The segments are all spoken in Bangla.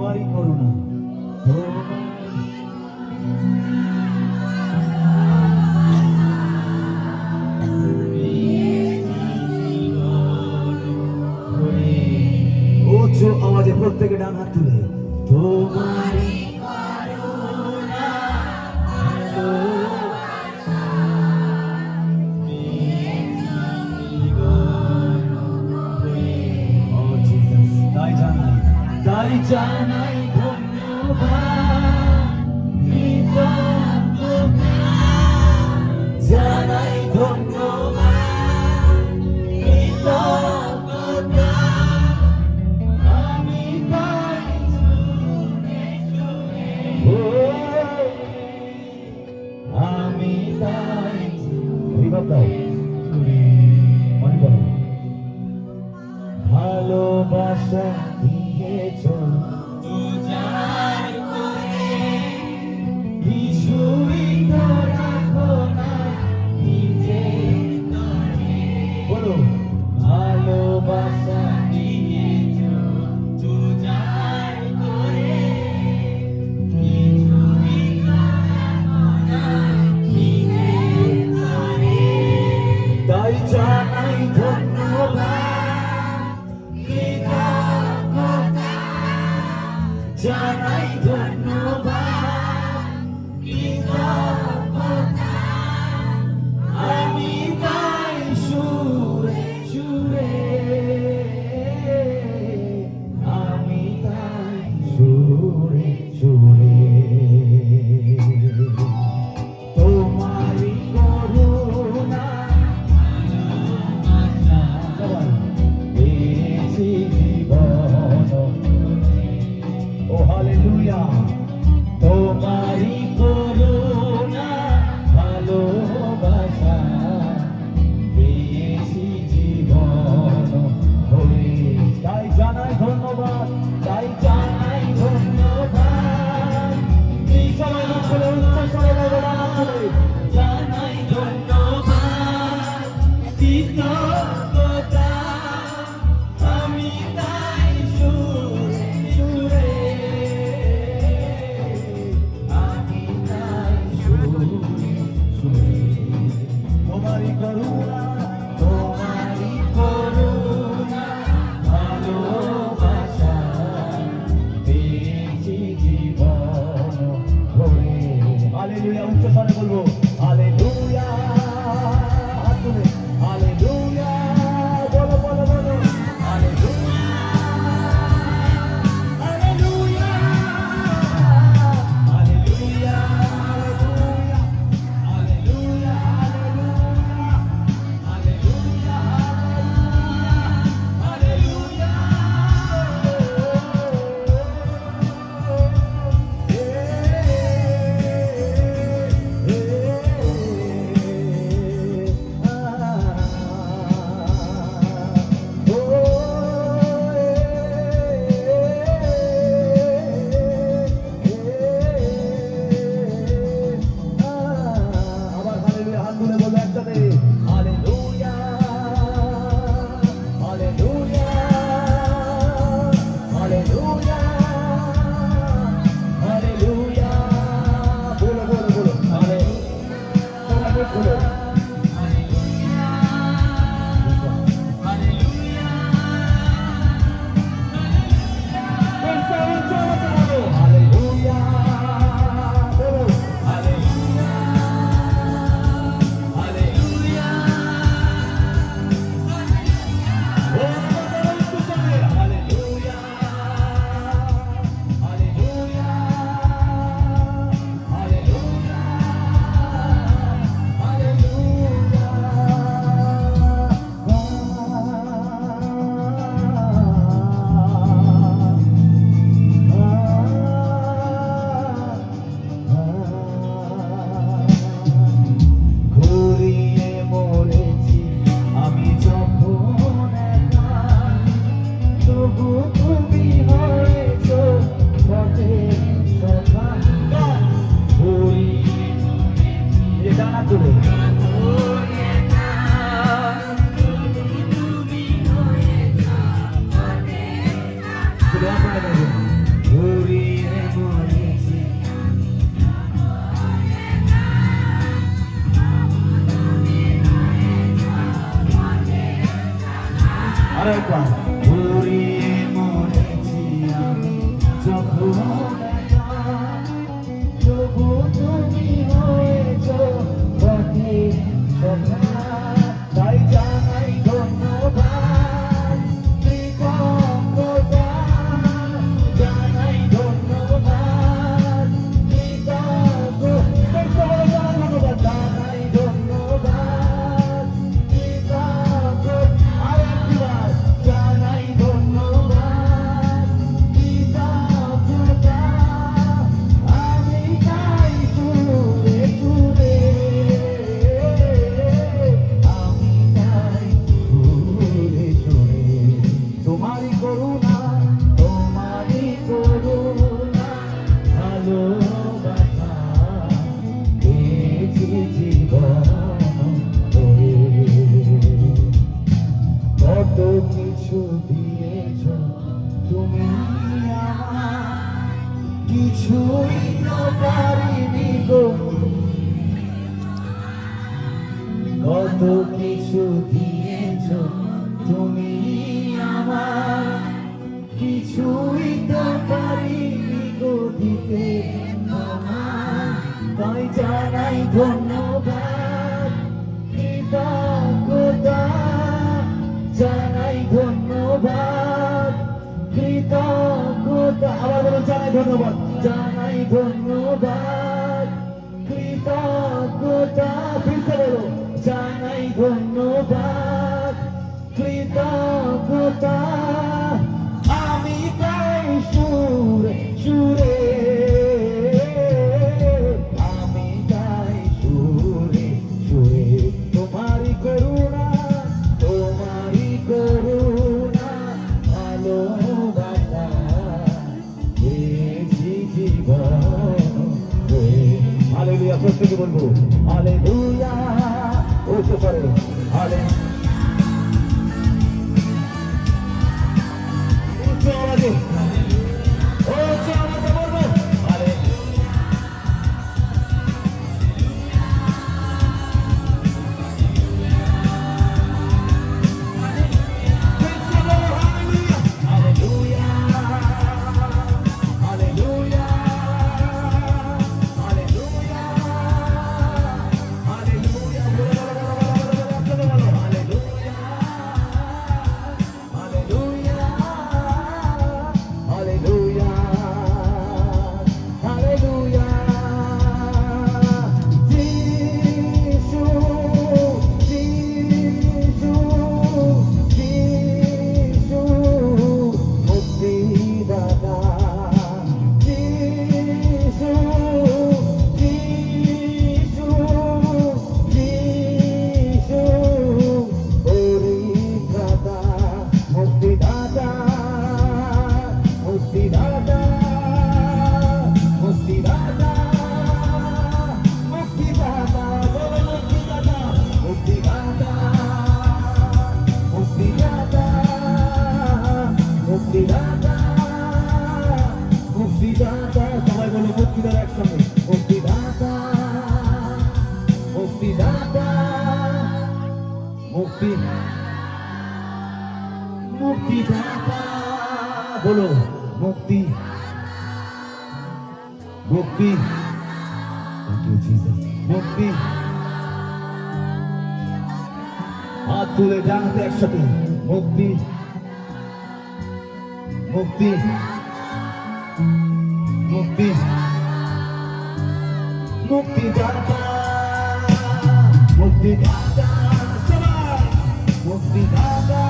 তোমারই করুণা উচ্চ আওয়াজে প্রত্যেকে ডান হাত তুলে তোমারই তাই জানাই ধন্যবাদ জানাই ধন্যবাদ আমি তাই আমি তাই ভালোবাসা দিয়েছ কিছুই তো রাখো না নিজে বলো ভালোবাসা দিয়েছ তাই জানাই ধন্যবাদ জানাই ধন্যবাদ আমি তাই সুরে সুরে আমি তাই সুরে সুরে তোমারই করুণা পেয়েছি জীবন ও হালেলুয়া তোমারই করুণা ভালোবাসা পেয়েছি জীবন হয়ে তাই জানাই ধন্যবাদ তাই জানাই ধন্যবাদ এই সবাই বলে উচ্চস্বরে বলে জানাই ধন্যবাদ কৃতজ্ঞতা আমি তাই আরেকবার ঘুরিয়ে মরেছি আমি যখন একা, তবু তুমি হয়েছ পথে সখা। তাই জানাই ধন্যবাদ, কৃতজ্ঞতা জানাই ধন্যবাদ, কৃতজ্ঞতা জানাই ধন্যবাদ, কৃতজ্ঞতা আরেকবার জানাই ধন্যবাদ, কৃতজ্ঞতা আমি গাই সুরে সুরে, আমি গাই সুরে সুরে। তোমারই করুণা, তোমারই করুণা ভালোবাসা পেয়েছি জীবন ধরে। কত কিছু দিয়েছ তুমি আমায়, কিছুই তো পারিনি গো। কত কিছু দিয়েছ তুমি আমায়, কিছুই তো পারিনি গো দিতে তোমায়। তাই জানাই ধন্যবাদ, কৃতজ্ঞতা জানাই ধন্যবাদ, কৃতজ্ঞতা আবার বলো জানাই ধন্যবাদ, জানাই ধন্যবাদ, কৃতজ্ঞতা ফিরতে বলো জানাই ধন্যবাদ, কৃতজ্ঞতা আমি গাই সুরে সুরে, আমি গাই সুরে সুরে। তোমারই করুণা, তোমারই করুণা ভালোবাসা পেয়েছি জীবন ধরে। হালেলুয়া, প্রত্যেকে বলবো হালেলুয়া। উঠতে পারে হালে উচ্চ আওয়াজে, উচ্চ আওয়াজে বলবো হালে। সবাই বলো মুক্তিদাতা একসঙ্গে, মুক্তিদাতা মুক্তিদাতা মুক্তি মুক্তিদাতা বলো মুক্তি মুক্তি মুক্তি। হাত তুলে জানাতে একসাথে মুক্তি মুক্তি মুক্তি মুক্তিদাতা মুক্তিদাতা সবাই মুক্তিদাতা।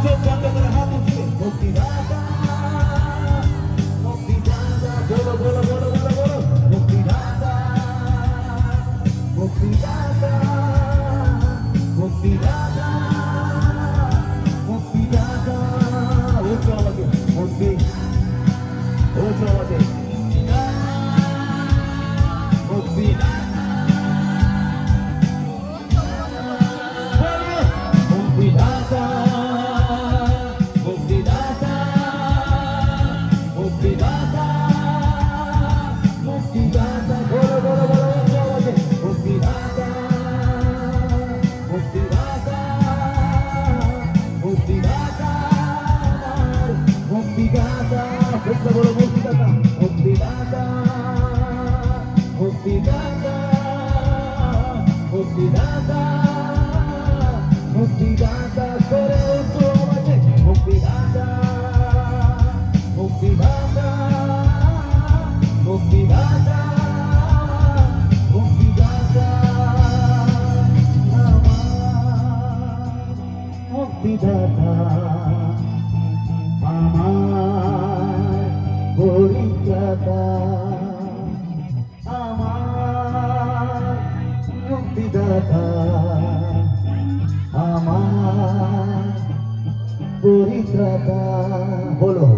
চোখ বন্ধ করে হাত উঠিয়ে মুক্তিদাতা মুক্তিদাতা বলো বলো বলো বলো বলো মুক্তিদাতা মুক্তিদাতা মুক্তিদাতা মুক্তিদাতা। উচ্চ আওয়াজে মুক্তি, উচ্চ আওয়াজে মুক্তিদাতা মুক্তিদাতা আসতে বলো মুক্তিদাতা, মুক্তিদাতা, মুক্তিদাতা, মুক্তিদাতা, মুক্তিদাতা করে উঠো আওয়াজে, মুক্তিদাতা, মুক্তিদাতা, মুক্তিদাতা, মুক্তিদাতা, আমার মুক্তিদাতা, আমার পরিত্রাতা, আমার মুক্তিদাতা, আমার পরিত্রাতা, বলো